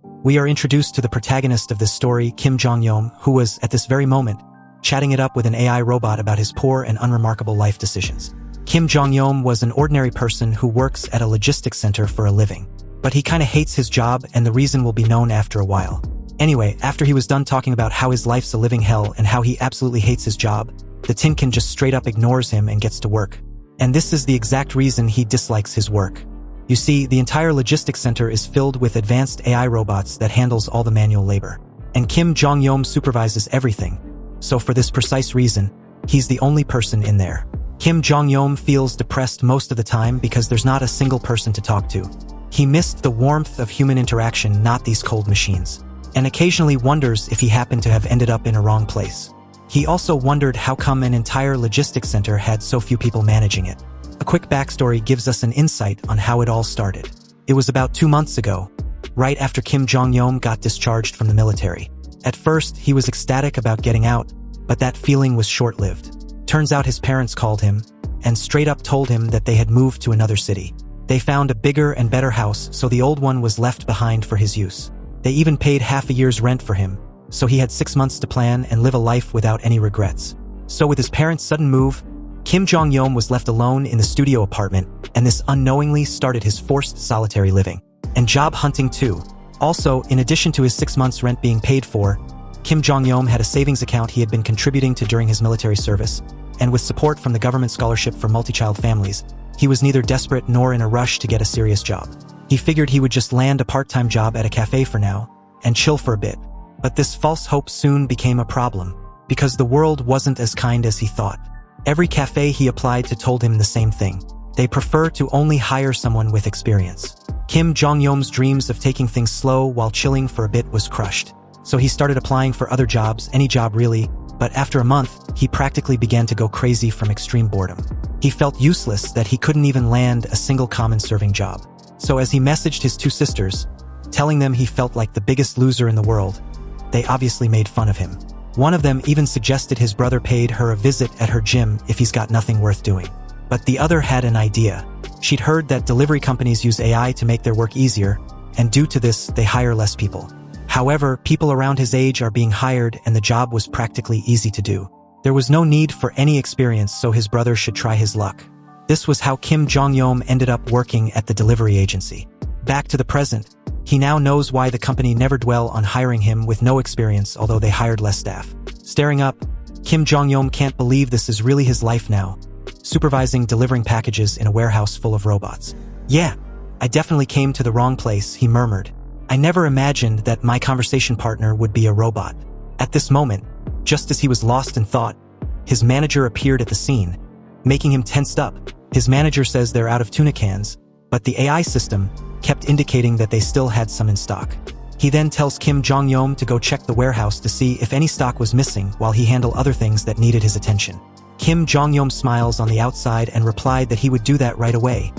We are introduced to the protagonist of this story, Kim Jong-yeom, who was, at this very moment, chatting it up with an AI robot about his poor and unremarkable life decisions. Kim Jong-yeom was an ordinary person who works at a logistics center for a living. But he kinda hates his job, and the reason will be known after a while. Anyway, after he was done talking about how his life's a living hell and how he absolutely hates his job, the Tinkin just straight up ignores him and gets to work. And this is the exact reason he dislikes his work. You see, the entire logistics center is filled with advanced AI robots that handles all the manual labor. And Kim Jong-yeom supervises everything. So for this precise reason, he's the only person in there. Kim Jong-yeom feels depressed most of the time because there's not a single person to talk to. He missed the warmth of human interaction, not these cold machines. And occasionally wonders if he happened to have ended up in a wrong place. He also wondered how come an entire logistics center had so few people managing it. A quick backstory gives us an insight on how it all started. It was about 2 months ago, right after Kim Jong-yeom got discharged from the military. At first, he was ecstatic about getting out, but that feeling was short-lived. Turns out his parents called him, and straight up told him that they had moved to another city. They found a bigger and better house, so the old one was left behind for his use. They even paid half a year's rent for him, so he had 6 months to plan and live a life without any regrets. So with his parents' sudden move, Kim Jong-yeom was left alone in the studio apartment, and this unknowingly started his forced solitary living. And job hunting too. Also, in addition to his 6 months' rent being paid for, Kim Jong-yeom had a savings account he had been contributing to during his military service, and with support from the government scholarship for multi-child families, he was neither desperate nor in a rush to get a serious job. He figured he would just land a part-time job at a cafe for now, and chill for a bit. But this false hope soon became a problem, because the world wasn't as kind as he thought. Every cafe he applied to told him the same thing. They prefer to only hire someone with experience. Kim Jong-yeom's dreams of taking things slow while chilling for a bit was crushed. So he started applying for other jobs, any job really, but after a month, he practically began to go crazy from extreme boredom. He felt useless that he couldn't even land a single common serving job. So as he messaged his 2 sisters, telling them he felt like the biggest loser in the world, they obviously made fun of him. One of them even suggested his brother paid her a visit at her gym if he's got nothing worth doing. But the other had an idea. She'd heard that delivery companies use AI to make their work easier, and due to this, they hire less people. However, people around his age are being hired and the job was practically easy to do. There was no need for any experience, so his brother should try his luck. This was how Kim Jong-yeom ended up working at the delivery agency. Back to the present, he now knows why the company never dwell on hiring him with no experience, although they hired less staff. Staring up, Kim Jong-yeom can't believe this is really his life now, supervising delivering packages in a warehouse full of robots. "Yeah, I definitely came to the wrong place," he murmured. "I never imagined that my conversation partner would be a robot." At this moment, just as he was lost in thought, his manager appeared at the scene, making him tensed up. His manager says they're out of tuna cans, but the AI system kept indicating that they still had some in stock. He then tells Kim Jong-yeom to go check the warehouse to see if any stock was missing while he handled other things that needed his attention. Kim Jong-yeom smiles on the outside and replied that he would do that right away.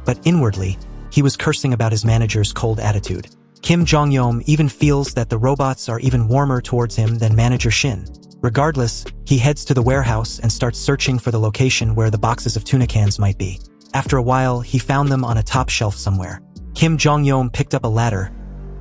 But inwardly, he was cursing about his manager's cold attitude. Kim Jong-yeom even feels that the robots are even warmer towards him than manager Shin. Regardless, he heads to the warehouse and starts searching for the location where the boxes of tuna cans might be. After a while, he found them on a top shelf somewhere. Kim Jong-yeom picked up a ladder,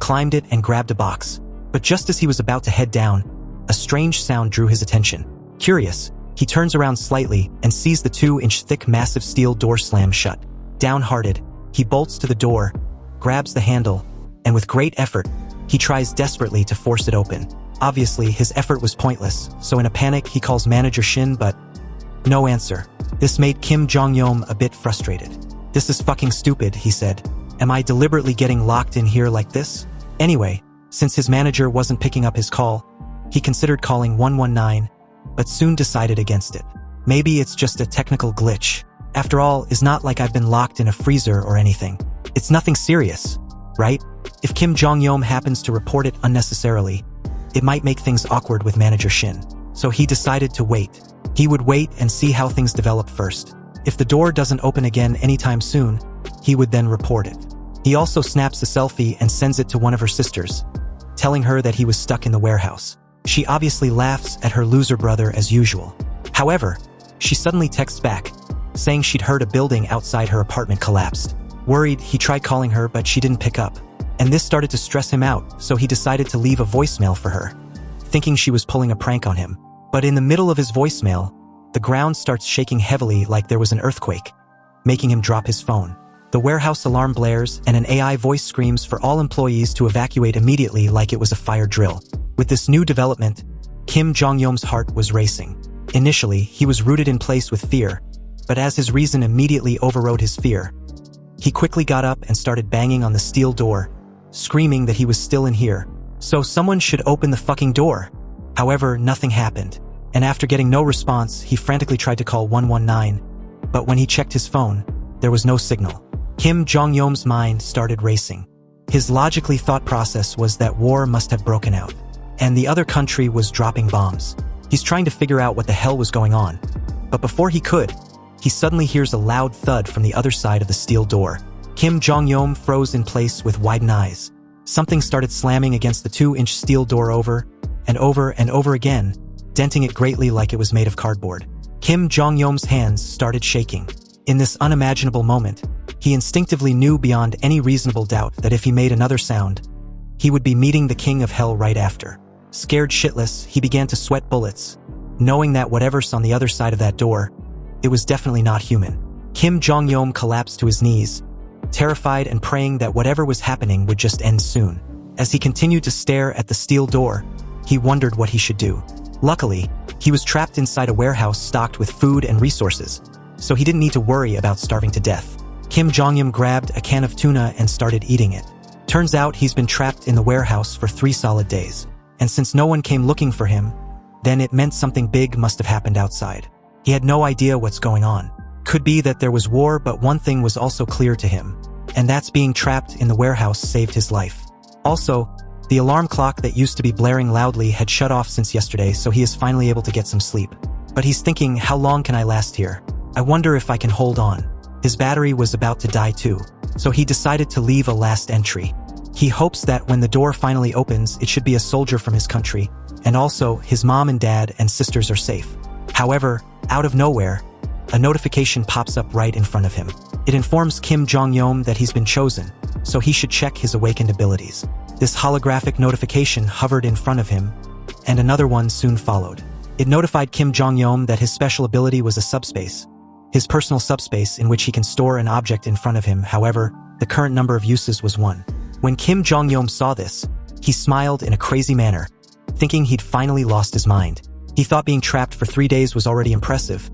climbed it and grabbed a box. But just as he was about to head down, a strange sound drew his attention. Curious, he turns around slightly and sees the 2-inch thick massive steel door slam shut. Downhearted, he bolts to the door, grabs the handle, and with great effort, he tries desperately to force it open. Obviously, his effort was pointless, so in a panic he calls manager Shin, but no answer. This made Kim Jong-yeom a bit frustrated. "This is fucking stupid," he said. "Am I deliberately getting locked in here like this?" Anyway, since his manager wasn't picking up his call, he considered calling 119, but soon decided against it. Maybe it's just a technical glitch. After all, it's not like I've been locked in a freezer or anything. It's nothing serious, right? If Kim Jong-yeom happens to report it unnecessarily, it might make things awkward with manager Shin. So he decided to wait. He would wait and see how things develop first. If the door doesn't open again anytime soon, he would then report it. He also snaps a selfie and sends it to one of her sisters, telling her that he was stuck in the warehouse. She obviously laughs at her loser brother as usual. However, she suddenly texts back, saying she'd heard a building outside her apartment collapsed. Worried, he tried calling her, but she didn't pick up. and this started to stress him out, so he decided to leave a voicemail for her, thinking she was pulling a prank on him. But in the middle of his voicemail, the ground starts shaking heavily like there was an earthquake, making him drop his phone. The warehouse alarm blares, and an AI voice screams for all employees to evacuate immediately like it was a fire drill. With this new development, Kim Jong-yeom's heart was racing. Initially, he was rooted in place with fear, but as his reason immediately overrode his fear, he quickly got up and started banging on the steel door, screaming that he was still in here, so someone should open the fucking door. However, nothing happened, and after getting no response, he frantically tried to call 119, but when he checked his phone, there was no signal. Kim Jong-yeom's mind started racing. His logically thought process was that war must have broken out, and the other country was dropping bombs. He's trying to figure out what the hell was going on, but before he could, he suddenly hears a loud thud from the other side of the steel door. Kim Jong-yeom froze in place with widened eyes. Something started slamming against the 2-inch steel door over and over again, denting it greatly like it was made of cardboard. Kim Jong-yeom's hands started shaking. In this unimaginable moment, he instinctively knew beyond any reasonable doubt that if he made another sound, he would be meeting the king of hell right after. Scared shitless, he began to sweat bullets, knowing that whatever's on the other side of that door, it was definitely not human. Kim Jong-yeom collapsed to his knees, terrified and praying that whatever was happening would just end soon. As he continued to stare at the steel door, he wondered what he should do. Luckily, he was trapped inside a warehouse stocked with food and resources, so he didn't need to worry about starving to death. Kim Jong-yeom grabbed a can of tuna and started eating it. Turns out he's been trapped in the warehouse for 3 solid days. And since no one came looking for him, then it meant something big must have happened outside. He had no idea what's going on. Could be that there was war, but one thing was also clear to him, and that's being trapped in the warehouse saved his life. Also, the alarm clock that used to be blaring loudly had shut off since yesterday, so he is finally able to get some sleep. But he's thinking, how long can I last here? I wonder if I can hold on. His battery was about to die too, so he decided to leave a last entry. He hopes that when the door finally opens, it should be a soldier from his country, and also his mom and dad and sisters are safe. However, out of nowhere, a notification pops up right in front of him. It informs Kim Jong-yeom that he's been chosen, so he should check his awakened abilities. This holographic notification hovered in front of him, and another one soon followed. It notified Kim Jong-yeom that his special ability was a subspace, his personal subspace in which he can store an object in front of him. However, the current number of uses was 1. When Kim Jong-yeom saw this, he smiled in a crazy manner, thinking he'd finally lost his mind. He thought being trapped for 3 days was already impressive,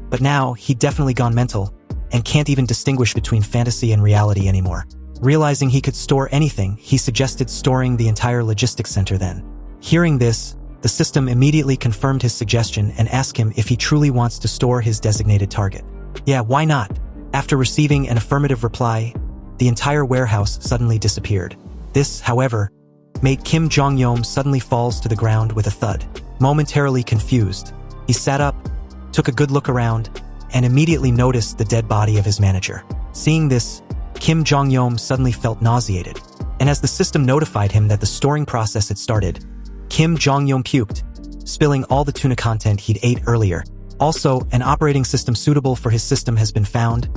but now he'd definitely gone mental and can't even distinguish between fantasy and reality anymore. Realizing he could store anything, he suggested storing the entire logistics center then. Hearing this, the system immediately confirmed his suggestion and asked him if he truly wants to store his designated target. Yeah, why not? After receiving an affirmative reply, the entire warehouse suddenly disappeared. This, however, made Kim Jong-yeom suddenly falls to the ground with a thud. Momentarily confused, he sat up, took a good look around, and immediately noticed the dead body of his manager. Seeing this, Kim Jong-yeom suddenly felt nauseated, and as the system notified him that the storing process had started, Kim Jong-yeom puked, spilling all the tuna content he'd ate earlier. Also, an operating system suitable for his system has been found,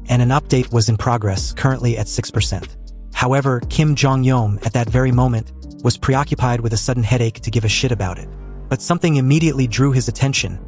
and an update was in progress, currently at 6%. However, Kim Jong-yeom, at that very moment, was preoccupied with a sudden headache to give a shit about it. But something immediately drew his attention,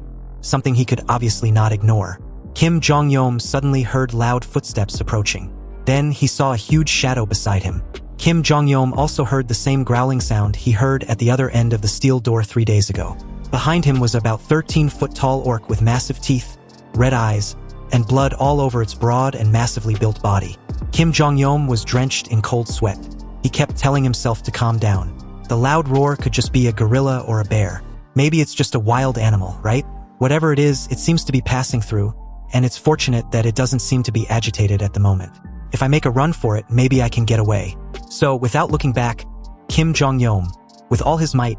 something he could obviously not ignore. Kim Jong-yeom suddenly heard loud footsteps approaching. Then he saw a huge shadow beside him. Kim Jong-yeom also heard the same growling sound he heard at the other end of the steel door 3 days ago. Behind him was about 13-foot-tall orc with massive teeth, red eyes, and blood all over its broad and massively built body. Kim Jong-yeom was drenched in cold sweat. He kept telling himself to calm down. The loud roar could just be a gorilla or a bear. Maybe it's just a wild animal, right? Whatever it is, it seems to be passing through, and it's fortunate that it doesn't seem to be agitated at the moment. If I make a run for it, maybe I can get away. So, without looking back, Kim Jong-yeom, with all his might,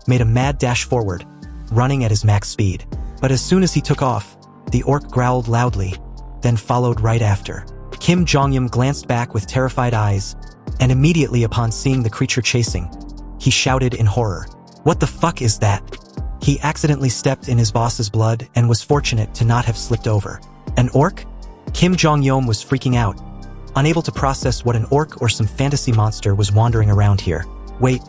made a mad dash forward, running at his max speed. But as soon as he took off, the orc growled loudly, then followed right after. Kim Jong-yeom glanced back with terrified eyes, and immediately upon seeing the creature chasing, he shouted in horror, "What the fuck is that?" He accidentally stepped in his boss's blood and was fortunate to not have slipped over. An orc? Kim Jong-yeom was freaking out, unable to process what an orc or some fantasy monster was wandering around here. Wait,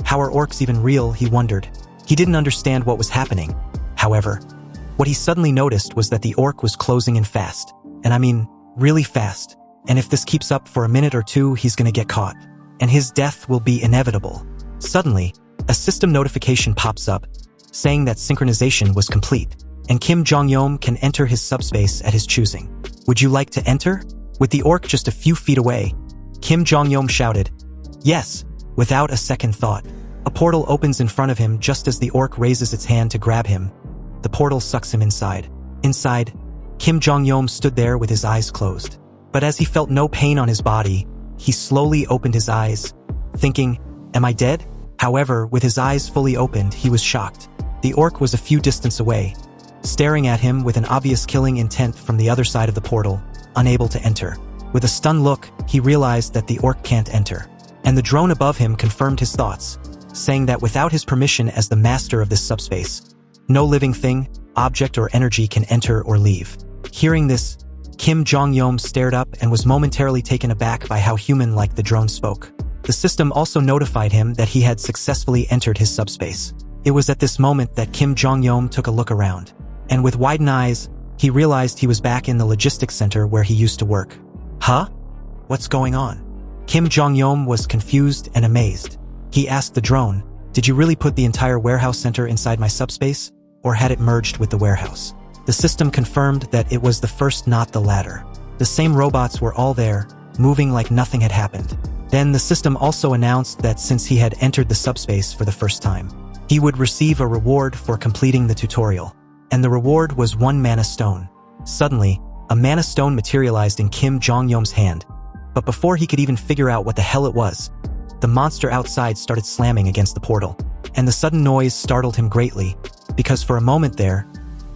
how are orcs even real, he wondered. He didn't understand what was happening. However, what he suddenly noticed was that the orc was closing in fast. And I mean, really fast. And if this keeps up for a minute or two, he's gonna get caught. And his death will be inevitable. Suddenly, a system notification pops up, saying that synchronization was complete, and Kim Jong-yeom can enter his subspace at his choosing. Would you like to enter? With the orc just a few feet away, Kim Jong-yeom shouted, "Yes," without a second thought. A portal opens in front of him just as the orc raises its hand to grab him. The portal sucks him inside. Inside, Kim Jong-yeom stood there with his eyes closed. But as he felt no pain on his body, he slowly opened his eyes, thinking, "Am I dead?" However, with his eyes fully opened, he was shocked. The orc was a few distance away, staring at him with an obvious killing intent from the other side of the portal, unable to enter. With a stunned look, he realized that the orc can't enter. And the drone above him confirmed his thoughts, saying that without his permission as the master of this subspace, no living thing, object or energy can enter or leave. Hearing this, Kim Jong-yeom stared up and was momentarily taken aback by how human-like the drone spoke. The system also notified him that he had successfully entered his subspace. It was at this moment that Kim Jong-yeom took a look around, and with widened eyes, he realized he was back in the logistics center where he used to work. Huh? What's going on? Kim Jong-yeom was confused and amazed. He asked the drone, "Did you really put the entire warehouse center inside my subspace, or had it merged with the warehouse?" The system confirmed that it was the first, not the latter. The same robots were all there, moving like nothing had happened. Then the system also announced that since he had entered the subspace for the first time, he would receive a reward for completing the tutorial. And the reward was 1 mana stone. Suddenly, a mana stone materialized in Kim Jong-yeom's hand. But before he could even figure out what the hell it was, the monster outside started slamming against the portal. And the sudden noise startled him greatly, because for a moment there,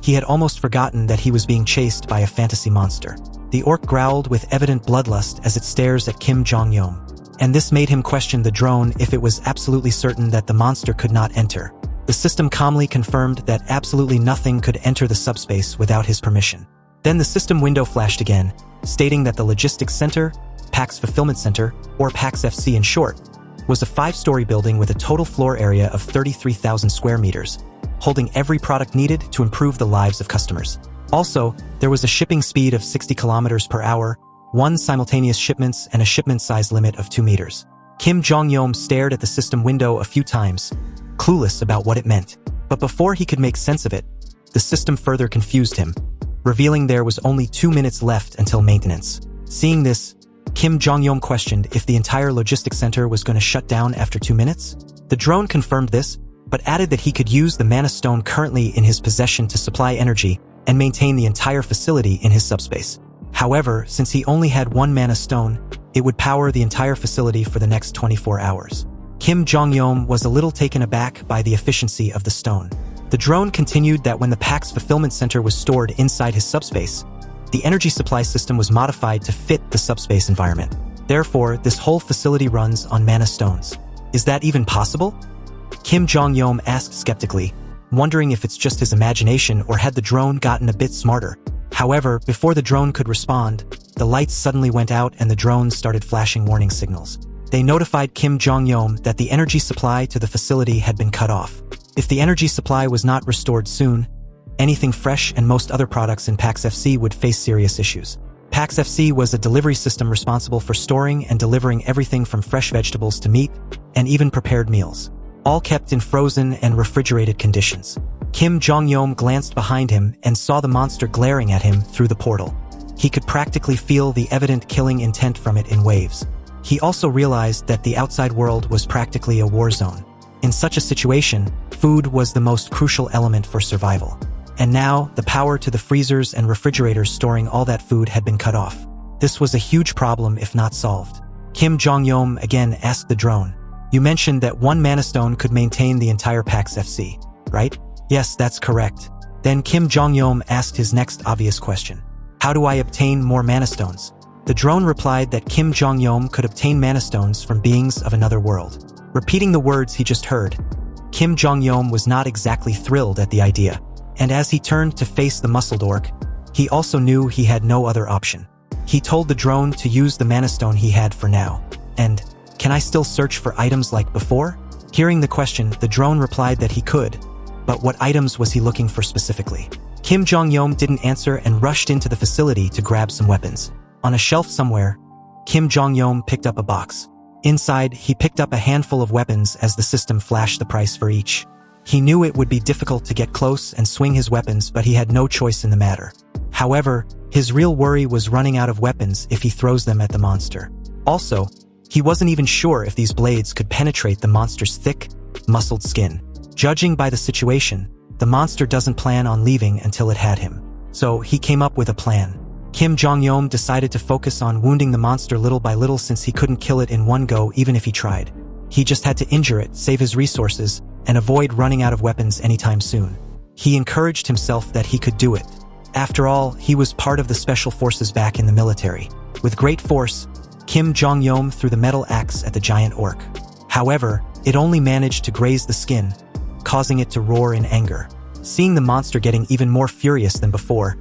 he had almost forgotten that he was being chased by a fantasy monster. The orc growled with evident bloodlust as it stares at Kim Jong-yeom. And this made him question the drone if it was absolutely certain that the monster could not enter. The system calmly confirmed that absolutely nothing could enter the subspace without his permission. Then the system window flashed again, stating that the Logistics Center, PAX Fulfillment Center, or PAX FC in short, was a 5-story building with a total floor area of 33,000 square meters, holding every product needed to improve the lives of customers. Also, there was a shipping speed of 60 kilometers per hour, 1 simultaneous shipments, and a shipment size limit of 2 meters. Kim Jong-yeom stared at the system window a few times, clueless about what it meant. But before he could make sense of it, the system further confused him, revealing there was only 2 minutes left until maintenance. Seeing this, Kim Jong-yeom questioned if the entire logistics center was going to shut down after 2 minutes. The drone confirmed this, but added that he could use the mana stone currently in his possession to supply energy and maintain the entire facility in his subspace. However, since he only had 1 mana stone, it would power the entire facility for the next 24 hours. Kim Jong-yeom was a little taken aback by the efficiency of the stone. The drone continued that when the PAX Fulfillment Center was stored inside his subspace, the energy supply system was modified to fit the subspace environment. Therefore, this whole facility runs on mana stones. Is that even possible? Kim Jong-yeom asked skeptically, wondering if it's just his imagination or had the drone gotten a bit smarter. However, before the drone could respond, the lights suddenly went out and the drone started flashing warning signals. They notified Kim Jong-yeom that the energy supply to the facility had been cut off. If the energy supply was not restored soon, anything fresh and most other products in PAX FC would face serious issues. PAX FC was a delivery system responsible for storing and delivering everything from fresh vegetables to meat, and even prepared meals, all kept in frozen and refrigerated conditions. Kim Jong-yeom glanced behind him and saw the monster glaring at him through the portal. He could practically feel the evident killing intent from it in waves. He also realized that the outside world was practically a war zone. In such a situation, food was the most crucial element for survival. And now, the power to the freezers and refrigerators storing all that food had been cut off. This was a huge problem if not solved. Kim Jong-yeom again asked the drone, "You mentioned that 1 mana stone could maintain the entire PAX FC, right?" "Yes, that's correct." Then Kim Jong-yeom asked his next obvious question. "How do I obtain more mana stones?" The drone replied that Kim Jong-yeom could obtain mana stones from beings of another world. Repeating the words he just heard, Kim Jong-yeom was not exactly thrilled at the idea. And as he turned to face the muscled orc, he also knew he had no other option. He told the drone to use the mana stone he had for now. And, can I still search for items like before? Hearing the question, the drone replied that he could, but what items was he looking for specifically? Kim Jong-yeom didn't answer and rushed into the facility to grab some weapons. On a shelf somewhere, Kim Jong-yeom picked up a box. Inside, he picked up a handful of weapons as the system flashed the price for each. He knew it would be difficult to get close and swing his weapons, but he had no choice in the matter. However, his real worry was running out of weapons if he throws them at the monster. Also, he wasn't even sure if these blades could penetrate the monster's thick, muscled skin. Judging by the situation, the monster doesn't plan on leaving until it had him. So he came up with a plan. Kim Jong-yeom decided to focus on wounding the monster little by little since he couldn't kill it in one go even if he tried. He just had to injure it, save his resources, and avoid running out of weapons anytime soon. He encouraged himself that he could do it. After all, he was part of the special forces back in the military. With great force, Kim Jong-yeom threw the metal axe at the giant orc. However, it only managed to graze the skin, causing it to roar in anger. Seeing the monster getting even more furious than before,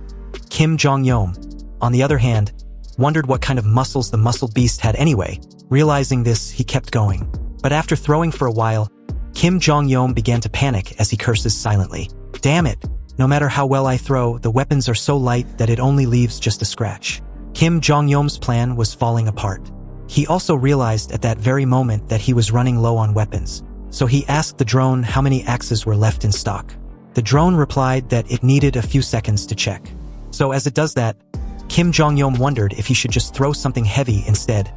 Kim Jong-yeom, on the other hand, wondered what kind of muscles the muscled beast had anyway. Realizing this, he kept going. But after throwing for a while, Kim Jong-yeom began to panic as he curses silently. Damn it! No matter how well I throw, the weapons are so light that it only leaves just a scratch. Kim Jong-yeom's plan was falling apart. He also realized at that very moment that he was running low on weapons. So he asked the drone how many axes were left in stock. The drone replied that it needed a few seconds to check. So as it does that, Kim Jong-yeom wondered if he should just throw something heavy instead,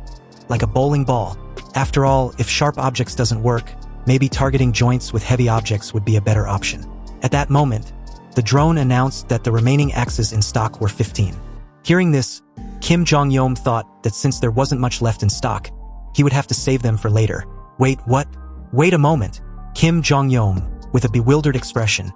like a bowling ball. After all, if sharp objects doesn't work, maybe targeting joints with heavy objects would be a better option. At that moment, the drone announced that the remaining axes in stock were 15. Hearing this, Kim Jong-yeom thought that since there wasn't much left in stock, he would have to save them for later. Wait, what? Wait a moment. Kim Jong-yeom, with a bewildered expression,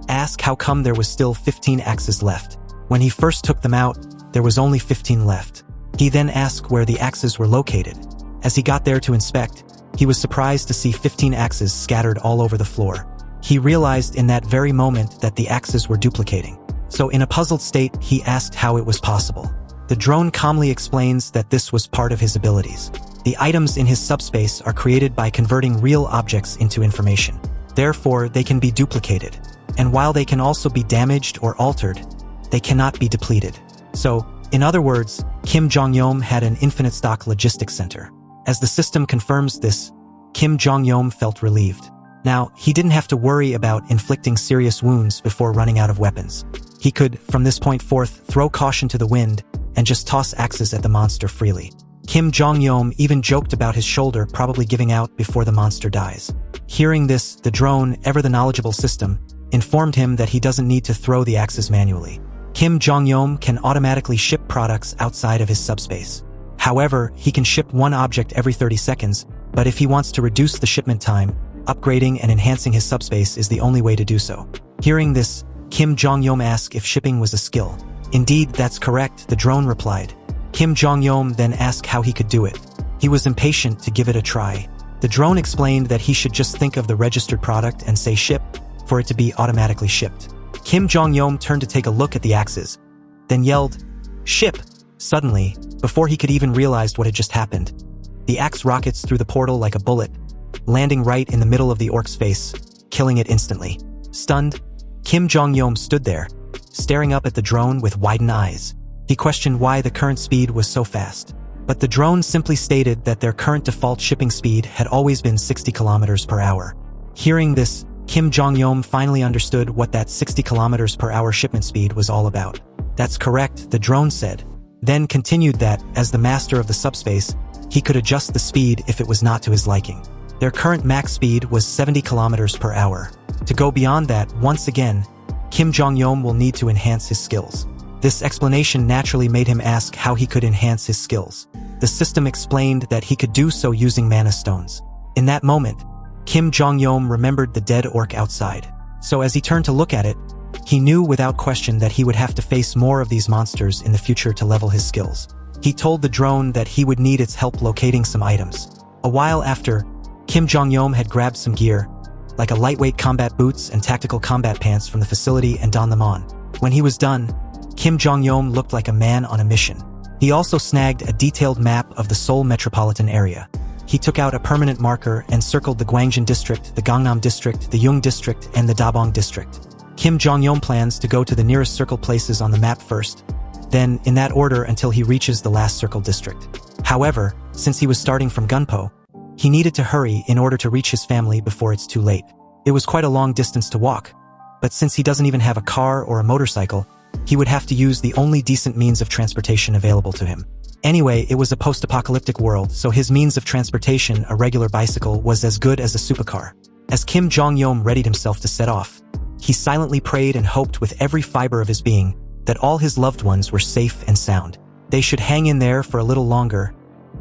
asked how come there was still 15 axes left. When he first took them out, there was only 15 left. He then asked where the axes were located. As he got there to inspect, he was surprised to see 15 axes scattered all over the floor. He realized in that very moment that the axes were duplicating. So in a puzzled state, he asked how it was possible. The drone calmly explains that this was part of his abilities. The items in his subspace are created by converting real objects into information. Therefore, they can be duplicated. And while they can also be damaged or altered, they cannot be depleted. So, in other words, Kim Jong-yeom had an infinite stock logistics center. As the system confirms this, Kim Jong-yeom felt relieved. Now, he didn't have to worry about inflicting serious wounds before running out of weapons. He could, from this point forth, throw caution to the wind and just toss axes at the monster freely. Kim Jong-yeom even joked about his shoulder probably giving out before the monster dies. Hearing this, the drone, ever the knowledgeable system, informed him that he doesn't need to throw the axes manually. Kim Jong-yeom can automatically ship products outside of his subspace. However, he can ship one object every 30 seconds, but if he wants to reduce the shipment time, upgrading and enhancing his subspace is the only way to do so. Hearing this, Kim Jong-yeom asked if shipping was a skill. Indeed, that's correct, the drone replied. Kim Jong-yeom then asked how he could do it. He was impatient to give it a try. The drone explained that he should just think of the registered product and say ship, for it to be automatically shipped. Kim Jong-yeom turned to take a look at the axes, then yelled, "Ship!" Suddenly, before he could even realize what had just happened, the axe rockets through the portal like a bullet, landing right in the middle of the orc's face, killing it instantly. Stunned, Kim Jong-yeom stood there, staring up at the drone with widened eyes. He questioned why the current speed was so fast. But the drone simply stated that their current default shipping speed had always been 60 kilometers per hour. Hearing this, Kim Jong-yeom finally understood what that 60 kilometers per hour shipment speed was all about. That's correct, the drone said. Then continued that, as the master of the subspace, he could adjust the speed if it was not to his liking. Their current max speed was 70 kilometers per hour. To go beyond that, once again, Kim Jong-yeom will need to enhance his skills. This explanation naturally made him ask how he could enhance his skills. The system explained that he could do so using mana stones. In that moment, Kim Jong-yeom remembered the dead orc outside. So as he turned to look at it, he knew without question that he would have to face more of these monsters in the future to level his skills. He told the drone that he would need its help locating some items. A while after, Kim Jong-yeom had grabbed some gear, like a lightweight combat boots and tactical combat pants from the facility and donned them on. When he was done, Kim Jong-yeom looked like a man on a mission. He also snagged a detailed map of the Seoul metropolitan area. He took out a permanent marker and circled the Gwangjin district, the Gangnam district, the Yung district, and the Dabong district. Kim Jong-yeom plans to go to the nearest circled places on the map first, then in that order until he reaches the last circled district. However, since he was starting from Gunpo, he needed to hurry in order to reach his family before it's too late. It was quite a long distance to walk, but since he doesn't even have a car or a motorcycle, he would have to use the only decent means of transportation available to him. Anyway, it was a post-apocalyptic world, so his means of transportation, a regular bicycle, was as good as a supercar. As Kim Jong-yeom readied himself to set off, he silently prayed and hoped with every fiber of his being that all his loved ones were safe and sound. They should hang in there for a little longer.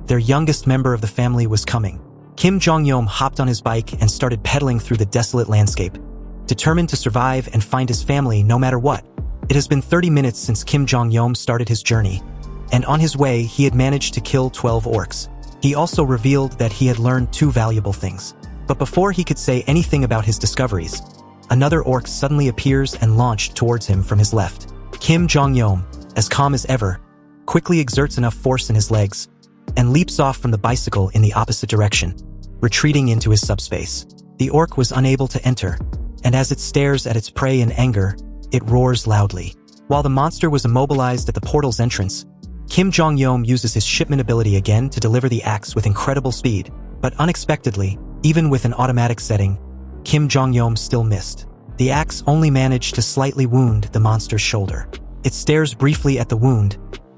Their youngest member of the family was coming. Kim Jong-yeom hopped on his bike and started pedaling through the desolate landscape, determined to survive and find his family no matter what. It has been 30 minutes since Kim Jong-yeom started his journey, and on his way he had managed to kill 12 orcs. He also revealed that he had learned 2 valuable things. But before he could say anything about his discoveries, another orc suddenly appears and launched towards him from his left. Kim Jong-yeom, as calm as ever, quickly exerts enough force in his legs and leaps off from the bicycle in the opposite direction, retreating into his subspace. The orc was unable to enter, and as it stares at its prey in anger, it roars loudly. While the monster was immobilized at the portal's entrance, Kim Jong-yeom uses his shipment ability again to deliver the axe with incredible speed, but unexpectedly, even with an automatic setting, Kim Jong-yeom still missed. The axe only managed to slightly wound the monster's shoulder. It stares briefly at the wound,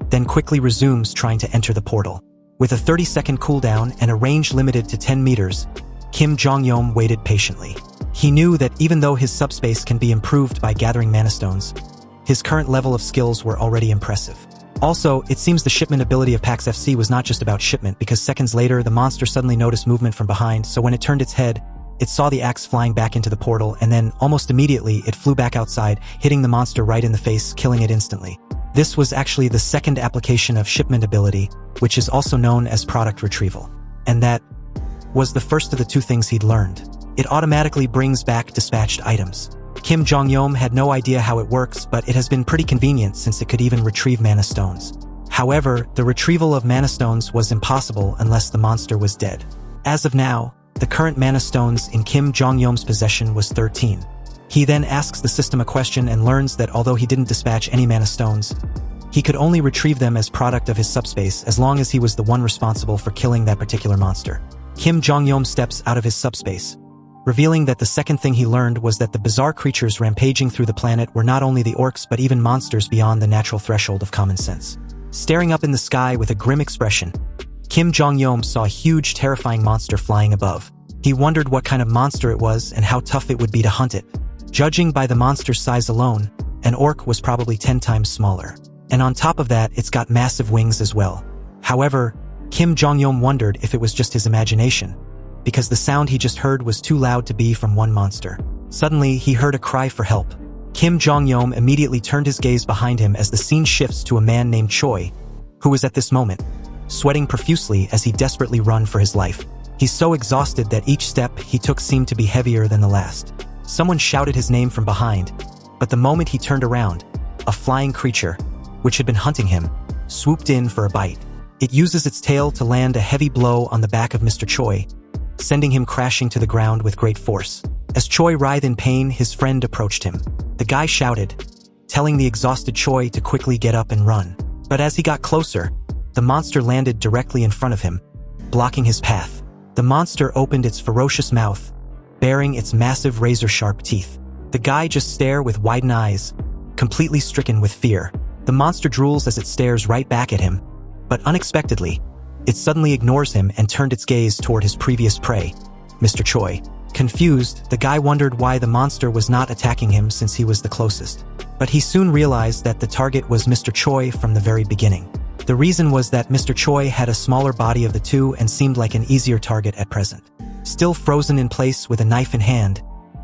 then quickly resumes trying to enter the portal. With a 30-second cooldown and a range limited to 10 meters, Kim Jong-yeom waited patiently. He knew that even though his subspace can be improved by gathering mana stones, his current level of skills were already impressive. Also, it seems the shipment ability of Pax FC was not just about shipment, because seconds later the monster suddenly noticed movement from behind, so when it turned its head, it saw the axe flying back into the portal, and then, almost immediately, it flew back outside, hitting the monster right in the face, killing it instantly. This was actually the second application of shipment ability, which is also known as product retrieval. And that was the first of the 2 things he'd learned. It automatically brings back dispatched items. Kim Jong-yeom had no idea how it works, but it has been pretty convenient since it could even retrieve mana stones. However, the retrieval of mana stones was impossible unless the monster was dead. As of now, the current mana stones in Kim Jong-yeom's possession was 13. He then asks the system a question and learns that although he didn't dispatch any mana stones, he could only retrieve them as product of his subspace as long as he was the one responsible for killing that particular monster. Kim Jong-yeom steps out of his subspace, revealing that the second thing he learned was that the bizarre creatures rampaging through the planet were not only the orcs but even monsters beyond the natural threshold of common sense. Staring up in the sky with a grim expression, Kim Jong-yeom saw a huge, terrifying monster flying above. He wondered what kind of monster it was and how tough it would be to hunt it. Judging by the monster's size alone, an orc was probably 10 times smaller. And on top of that, it's got massive wings as well. However, Kim Jong-yeom wondered if it was just his imagination, because the sound he just heard was too loud to be from one monster. Suddenly, he heard a cry for help. Kim Jong-yeom immediately turned his gaze behind him as the scene shifts to a man named Choi, who was at this moment sweating profusely as he desperately ran for his life. He's so exhausted that each step he took seemed to be heavier than the last. Someone shouted his name from behind, but the moment he turned around, a flying creature, which had been hunting him, swooped in for a bite. It uses its tail to land a heavy blow on the back of Mr. Choi, sending him crashing to the ground with great force. As Choi writhed in pain, his friend approached him. The guy shouted, telling the exhausted Choi to quickly get up and run. But as he got closer, the monster landed directly in front of him, blocking his path. The monster opened its ferocious mouth, baring its massive razor-sharp teeth. The guy just stared with widened eyes, completely stricken with fear. The monster drools as it stares right back at him, but unexpectedly, it suddenly ignores him and turned its gaze toward his previous prey, Mr. Choi. Confused, the guy wondered why the monster was not attacking him since he was the closest. But he soon realized that the target was Mr. Choi from the very beginning. The reason was that Mr. Choi had a smaller body of the two and seemed like an easier target at present. Still frozen in place with a knife in hand,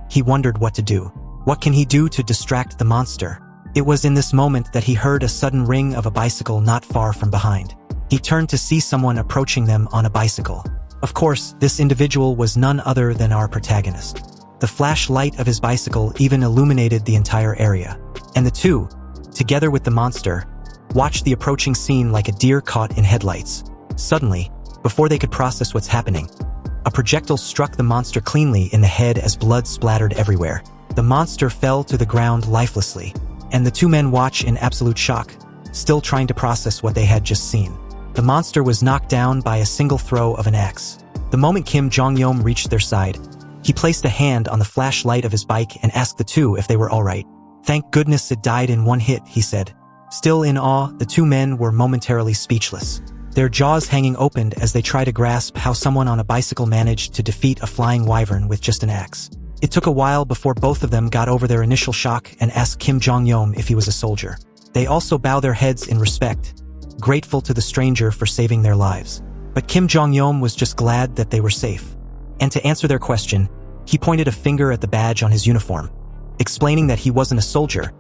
he wondered what to do. What can he do to distract the monster? It was in this moment that he heard a sudden ring of a bicycle not far from behind. He turned to see someone approaching them on a bicycle. Of course, this individual was none other than our protagonist. The flashlight of his bicycle even illuminated the entire area. And the two, together with the monster, watched the approaching scene like a deer caught in headlights. Suddenly, before they could process what's happening, a projectile struck the monster cleanly in the head as blood splattered everywhere. The monster fell to the ground lifelessly, and the two men watch in absolute shock, still trying to process what they had just seen. The monster was knocked down by a single throw of an axe. The moment Kim Jong-yeom reached their side, he placed a hand on the flashlight of his bike and asked the two if they were all right. "Thank goodness it died in one hit," he said. Still in awe, the two men were momentarily speechless, their jaws hanging open as they tried to grasp how someone on a bicycle managed to defeat a flying wyvern with just an axe. It took a while before both of them got over their initial shock and asked Kim Jong-yeom if he was a soldier. They also bow their heads in respect, grateful to the stranger for saving their lives. But Kim Jong-yeom was just glad that they were safe. And to answer their question, he pointed a finger at the badge on his uniform, explaining that he wasn't a soldier,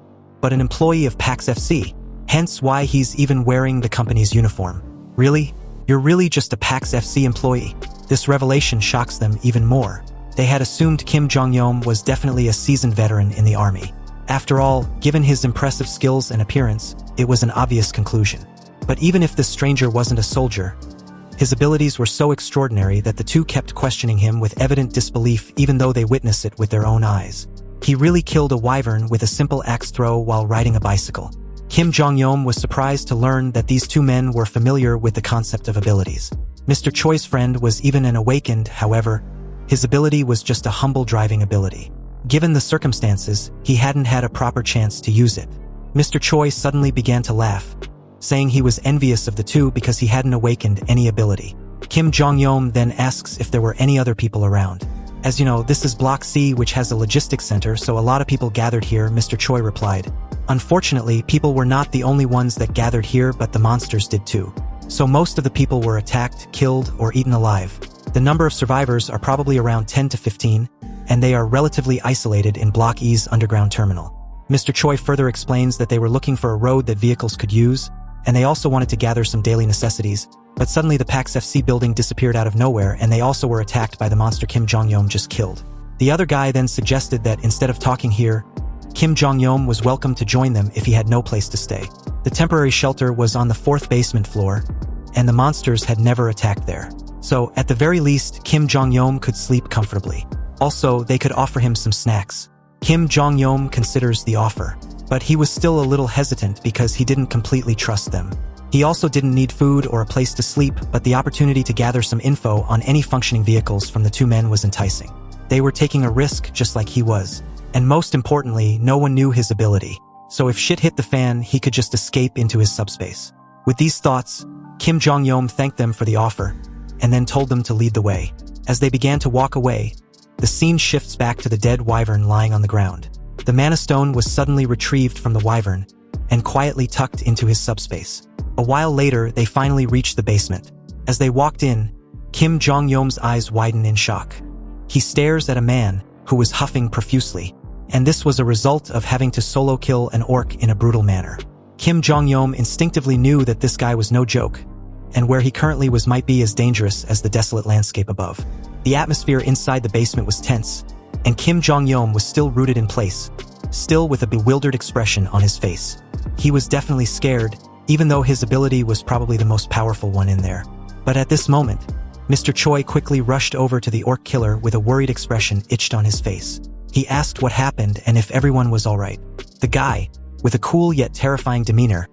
but an employee of PAX FC, hence why he's even wearing the company's uniform. "Really? You're really just a PAX FC employee?" This revelation shocks them even more. They had assumed Kim Jong-yeom was definitely a seasoned veteran in the army. After all, given his impressive skills and appearance, it was an obvious conclusion. But even if this stranger wasn't a soldier, his abilities were so extraordinary that the two kept questioning him with evident disbelief even though they witnessed it with their own eyes. He really killed a wyvern with a simple axe throw while riding a bicycle. Kim Jong-yeom was surprised to learn that these two men were familiar with the concept of abilities. Mr. Choi's friend was even an awakened, however, his ability was just a humble driving ability. Given the circumstances, he hadn't had a proper chance to use it. Mr. Choi suddenly began to laugh, saying he was envious of the two because he hadn't awakened any ability. Kim Jong-yeom then asks if there were any other people around. "As you know, this is Block C, which has a logistics center, so a lot of people gathered here," Mr. Choi replied. Unfortunately, people were not the only ones that gathered here, but the monsters did too. So most of the people were attacked, killed, or eaten alive. The number of survivors are probably around 10 to 15, and they are relatively isolated in Block E's underground terminal. Mr. Choi further explains that they were looking for a road that vehicles could use, and they also wanted to gather some daily necessities, but suddenly the PAX FC building disappeared out of nowhere and they also were attacked by the monster Kim Jong-yeom just killed. The other guy then suggested that instead of talking here, Kim Jong-yeom was welcome to join them if he had no place to stay. The temporary shelter was on the 4th basement floor, and the monsters had never attacked there. So, at the very least, Kim Jong-yeom could sleep comfortably. Also, they could offer him some snacks. Kim Jong-yeom considers the offer, but he was still a little hesitant because he didn't completely trust them. He also didn't need food or a place to sleep, but the opportunity to gather some info on any functioning vehicles from the two men was enticing. They were taking a risk just like he was. And most importantly, no one knew his ability. So if shit hit the fan, he could just escape into his subspace. With these thoughts, Kim Jong-yeom thanked them for the offer, and then told them to lead the way. As they began to walk away, the scene shifts back to the dead wyvern lying on the ground. The mana stone was suddenly retrieved from the wyvern, and quietly tucked into his subspace. A while later, they finally reached the basement. As they walked in, Kim Jong-yeom's eyes widen in shock. He stares at a man who was huffing profusely, and this was a result of having to solo kill an orc in a brutal manner. Kim Jong-yeom instinctively knew that this guy was no joke, and where he currently was might be as dangerous as the desolate landscape above. The atmosphere inside the basement was tense, and Kim Jong-yeom was still rooted in place, still with a bewildered expression on his face. He was definitely scared, even though his ability was probably the most powerful one in there. But at this moment, Mr. Choi quickly rushed over to the orc killer with a worried expression etched on his face. He asked what happened and if everyone was alright. The guy, with a cool yet terrifying demeanor,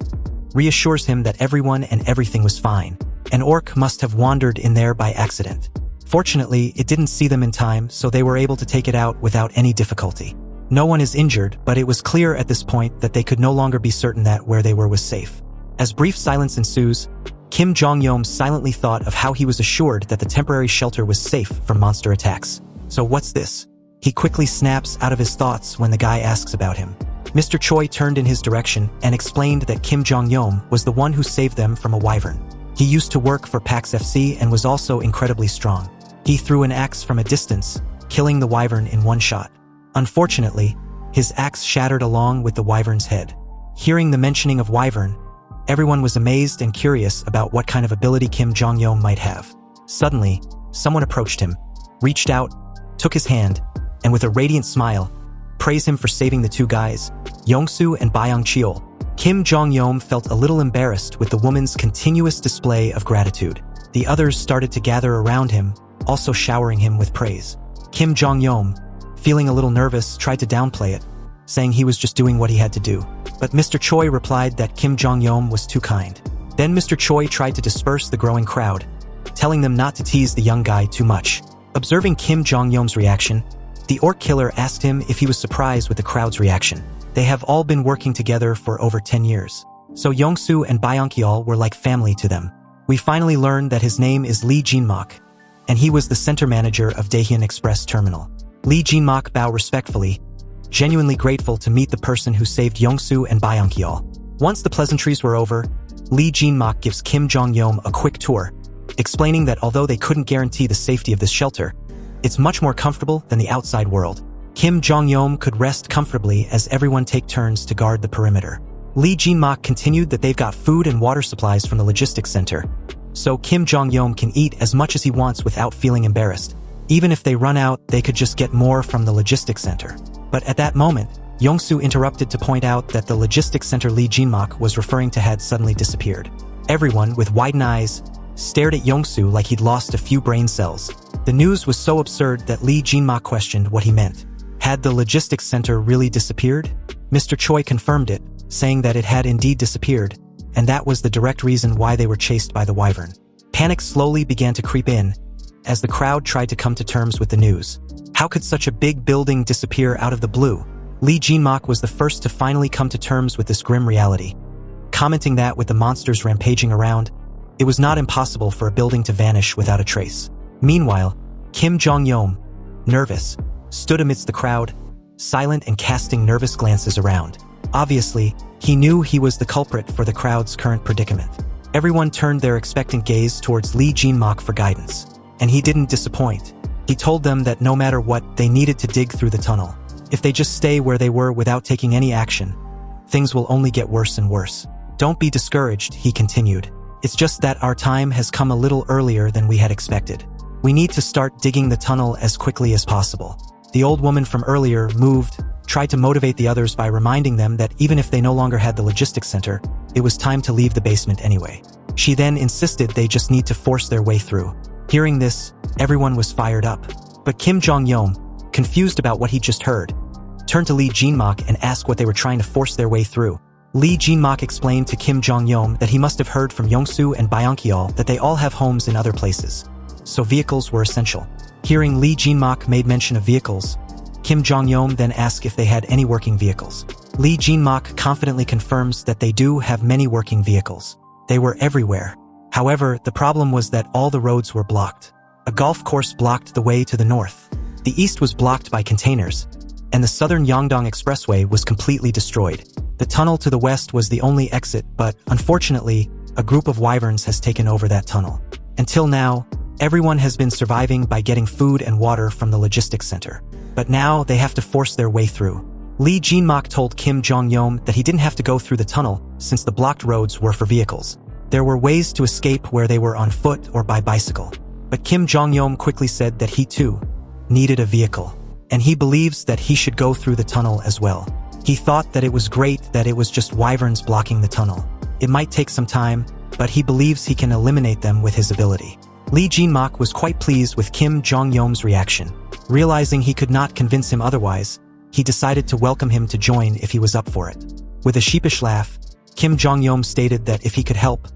reassures him that everyone and everything was fine. An orc must have wandered in there by accident. Fortunately, it didn't see them in time, so they were able to take it out without any difficulty. No one is injured, but it was clear at this point that they could no longer be certain that where they were was safe. As brief silence ensues, Kim Jong-yeom silently thought of how he was assured that the temporary shelter was safe from monster attacks. So what's this? He quickly snaps out of his thoughts when the guy asks about him. Mr. Choi turned in his direction and explained that Kim Jong-yeom was the one who saved them from a wyvern. He used to work for PAX FC and was also incredibly strong. He threw an axe from a distance, killing the wyvern in one shot. Unfortunately, his axe shattered along with the wyvern's head. Hearing the mentioning of wyvern, everyone was amazed and curious about what kind of ability Kim Jong-yeom might have. Suddenly, someone approached him, reached out, took his hand, and with a radiant smile, praised him for saving the two guys, Yongsu and Byung-cheol, Kim Jong-yom felt a little embarrassed with the woman's continuous display of gratitude. The others started to gather around him, also showering him with praise. Kim Jong-yom, feeling a little nervous, tried to downplay it, saying he was just doing what he had to do. But Mr. Choi replied that Kim Jong-yom was too kind. Then Mr. Choi tried to disperse the growing crowd, telling them not to tease the young guy too much. Observing Kim Jong-yom's reaction, the orc killer asked him if he was surprised with the crowd's reaction. They have all been working together for over 10 years. So Yongsoo and Byongkyol were like family to them. We finally learned that his name is Lee Jinmak, and he was the center manager of Daehyun Express Terminal. Lee Jinmak bowed respectfully, genuinely grateful to meet the person who saved Yongsoo and Byongkyol. Once the pleasantries were over, Lee Jinmak gives Kim Jong-yom a quick tour, explaining that although they couldn't guarantee the safety of this shelter, it's much more comfortable than the outside world. Kim Jong-yom could rest comfortably as everyone take turns to guard the perimeter. Lee Jinmak continued that they've got food and water supplies from the logistics center, so Kim Jong-yom can eat as much as he wants without feeling embarrassed. Even if they run out, they could just get more from the logistics center. But at that moment, Yongsoo interrupted to point out that the logistics center Lee Jinmak was referring to had suddenly disappeared. Everyone, with widened eyes, stared at Yongsoo like he'd lost a few brain cells. The news was so absurd that Lee Jinmak questioned what he meant. Had the logistics center really disappeared? Mr. Choi confirmed it, saying that it had indeed disappeared, and that was the direct reason why they were chased by the wyvern. Panic slowly began to creep in, as the crowd tried to come to terms with the news. How could such a big building disappear out of the blue? Lee Jinmak was the first to finally come to terms with this grim reality, commenting that with the monsters rampaging around, it was not impossible for a building to vanish without a trace. Meanwhile, Kim Jong-yom, nervous, stood amidst the crowd, silent and casting nervous glances around. Obviously, he knew he was the culprit for the crowd's current predicament. Everyone turned their expectant gaze towards Lee Jinmak for guidance, and he didn't disappoint. He told them that no matter what, they needed to dig through the tunnel. If they just stay where they were without taking any action, things will only get worse and worse. Don't be discouraged, he continued. It's just that our time has come a little earlier than we had expected. We need to start digging the tunnel as quickly as possible. The old woman from earlier moved, tried to motivate the others by reminding them that even if they no longer had the logistics center, it was time to leave the basement anyway. She then insisted they just need to force their way through. Hearing this, everyone was fired up. But Kim Jong-yom, confused about what he just heard, turned to Lee Jinmak and asked what they were trying to force their way through. Lee Jinmak explained to Kim Jong-yom that he must have heard from Yongsoo and Byongkyol that they all have homes in other places, so vehicles were essential. Hearing Lee Jinmak made mention of vehicles, Kim Jong-yom then asked if they had any working vehicles. Lee Jinmak confidently confirms that they do have many working vehicles. They were everywhere. However, the problem was that all the roads were blocked. A golf course blocked the way to the north. The east was blocked by containers, and the southern Yongdong Expressway was completely destroyed. The tunnel to the west was the only exit, but unfortunately, a group of wyverns has taken over that tunnel. Until now, everyone has been surviving by getting food and water from the logistics center. But now they have to force their way through. Lee Jinmak told Kim Jong-yom that he didn't have to go through the tunnel since the blocked roads were for vehicles. There were ways to escape where they were on foot or by bicycle. But Kim Jong-yom quickly said that he too needed a vehicle, and he believes that he should go through the tunnel as well. He thought that it was great that it was just wyverns blocking the tunnel. It might take some time, but he believes he can eliminate them with his ability. Lee Jinmak was quite pleased with Kim Jong-yom's reaction. Realizing he could not convince him otherwise, he decided to welcome him to join if he was up for it. With a sheepish laugh, Kim Jong-yom stated that if he could help,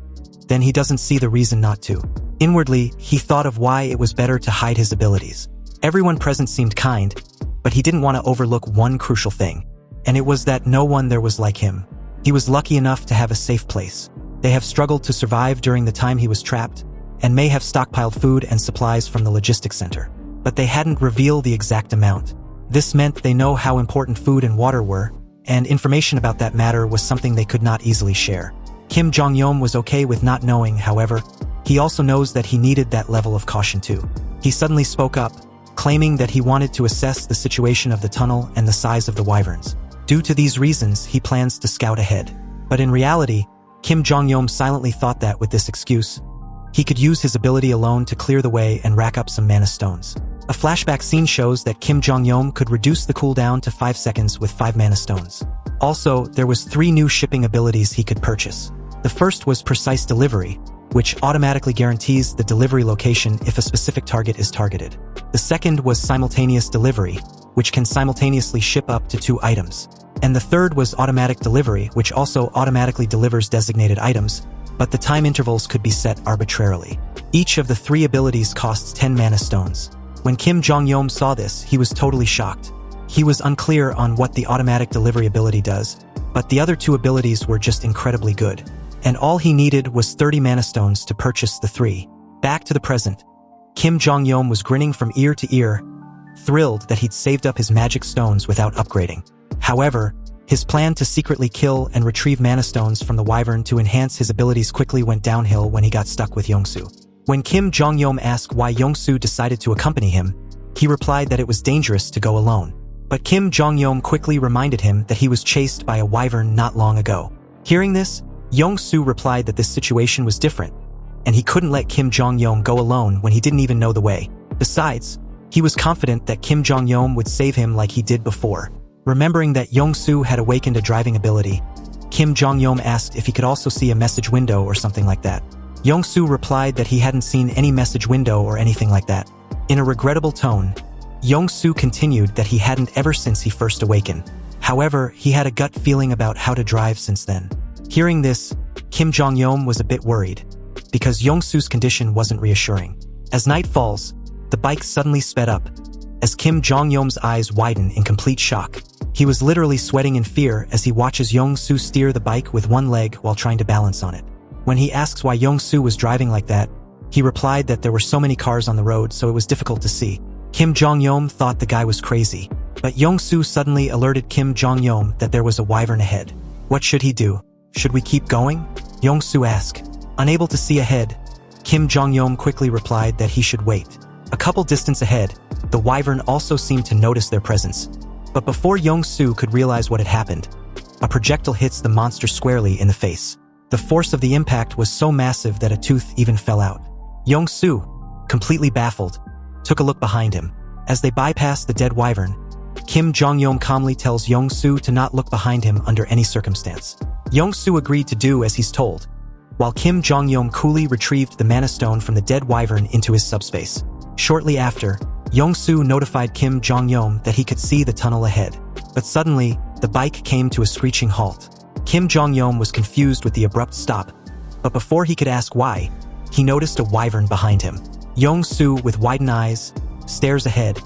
then he doesn't see the reason not to. Inwardly, he thought of why it was better to hide his abilities. Everyone present seemed kind, but he didn't want to overlook one crucial thing, and it was that no one there was like him. He was lucky enough to have a safe place. They have struggled to survive during the time he was trapped, and may have stockpiled food and supplies from the logistics center. But they hadn't revealed the exact amount. This meant they know how important food and water were, and information about that matter was something they could not easily share. Kim Jong-yom was okay with not knowing, however. He also knows that he needed that level of caution too. He suddenly spoke up, claiming that he wanted to assess the situation of the tunnel and the size of the wyverns. Due to these reasons, he plans to scout ahead. But in reality, Kim Jong-yom silently thought that with this excuse, he could use his ability alone to clear the way and rack up some mana stones. A flashback scene shows that Kim Jong-yom could reduce the cooldown to 5 seconds with 5 mana stones. Also, there was 3 new shipping abilities he could purchase. The first was precise delivery, which automatically guarantees the delivery location if a specific target is targeted. The second was simultaneous delivery, which can simultaneously ship up to 2 items. And the third was automatic delivery, which also automatically delivers designated items, but the time intervals could be set arbitrarily. Each of the 3 abilities costs 10 mana stones. When Kim Jong-yeom saw this, he was totally shocked. He was unclear on what the automatic delivery ability does, but the other 2 abilities were just incredibly good. And all he needed was 30 mana stones to purchase the 3. Back to the present. Kim Jong-yeom was grinning from ear to ear, thrilled that he'd saved up his magic stones without upgrading. However, his plan to secretly kill and retrieve mana stones from the wyvern to enhance his abilities quickly went downhill when he got stuck with Yongsoo. When Kim Jong-yeom asked why Yongsoo decided to accompany him, he replied that it was dangerous to go alone. But Kim Jong-yeom quickly reminded him that he was chased by a wyvern not long ago. Hearing this, Yongsoo replied that this situation was different, and he couldn't let Kim Jong-yeom go alone when he didn't even know the way. Besides, he was confident that Kim Jong-yeom would save him like he did before. Remembering that Yongsoo had awakened a driving ability, Kim Jong-yeom asked if he could also see a message window or something like that. Yongsoo replied that he hadn't seen any message window or anything like that. In a regrettable tone, Yongsoo continued that he hadn't ever since he first awakened. However, he had a gut feeling about how to drive since then. Hearing this, Kim Jong-yeom was a bit worried, because Yongsoo's condition wasn't reassuring. As night falls, the bike suddenly sped up. As Kim Jong-yeom's eyes widen in complete shock, he was literally sweating in fear as he watches Yongsoo steer the bike with one leg while trying to balance on it. When he asks why Yongsoo was driving like that, he replied that there were so many cars on the road so it was difficult to see. Kim Jong-yeom thought the guy was crazy, but Yongsoo suddenly alerted Kim Jong-yeom that there was a wyvern ahead. What should he do? Should we keep going? Yongsoo asked. Unable to see ahead, Kim Jong-yeom quickly replied that he should wait. A couple distance ahead, the wyvern also seemed to notice their presence. But before Yongsoo could realize what had happened, a projectile hits the monster squarely in the face. The force of the impact was so massive that a tooth even fell out. Yongsoo, completely baffled, took a look behind him. As they bypassed the dead wyvern, Kim Jong-yeom calmly tells Yongsoo to not look behind him under any circumstance. Yongsoo agreed to do as he's told, while Kim Jong-yeom coolly retrieved the mana stone from the dead wyvern into his subspace. Shortly after, Yongsoo notified Kim Jong-yeom that he could see the tunnel ahead. But suddenly, the bike came to a screeching halt. Kim Jong-yeom was confused with the abrupt stop, but before he could ask why, he noticed a wyvern behind him. Yongsoo, with widened eyes, stares ahead,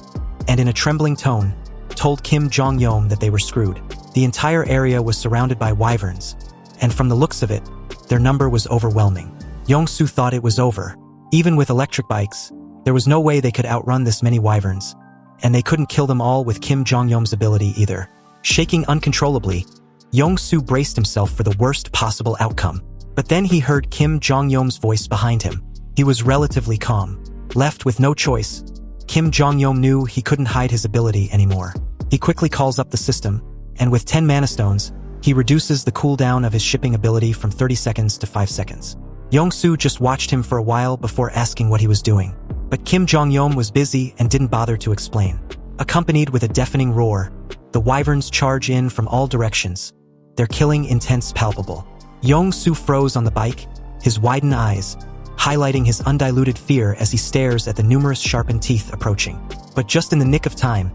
and in a trembling tone, told Kim Jong-yeom that they were screwed. The entire area was surrounded by wyverns, and from the looks of it, their number was overwhelming. Yongsoo thought it was over. Even with electric bikes, there was no way they could outrun this many wyverns, and they couldn't kill them all with Kim Jong-yeom's ability either. Shaking uncontrollably, Yongsoo braced himself for the worst possible outcome. But then he heard Kim Jong-yeom's voice behind him. He was relatively calm. Left with no choice, Kim Jong-yeom knew he couldn't hide his ability anymore. He quickly calls up the system, and with 10 mana stones, he reduces the cooldown of his shipping ability from 30 seconds to 5 seconds. Yongsoo just watched him for a while before asking what he was doing. But Kim Jong-yeom was busy and didn't bother to explain. Accompanied with a deafening roar, the wyverns charge in from all directions, their killing intense palpable. Yongsoo froze on the bike, his widened eyes, highlighting his undiluted fear as he stares at the numerous sharpened teeth approaching. But just in the nick of time,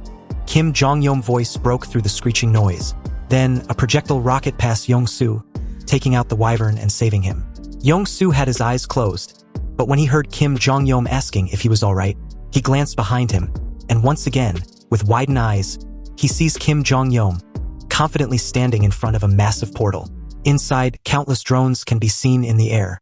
Kim Jong-yeom's voice broke through the screeching noise. Then, a projectile rocket past Yongsoo, taking out the wyvern and saving him. Yongsoo had his eyes closed, but when he heard Kim Jong-yeom asking if he was alright, he glanced behind him, and once again, with widened eyes, he sees Kim Jong-yeom, confidently standing in front of a massive portal. Inside, countless drones can be seen in the air,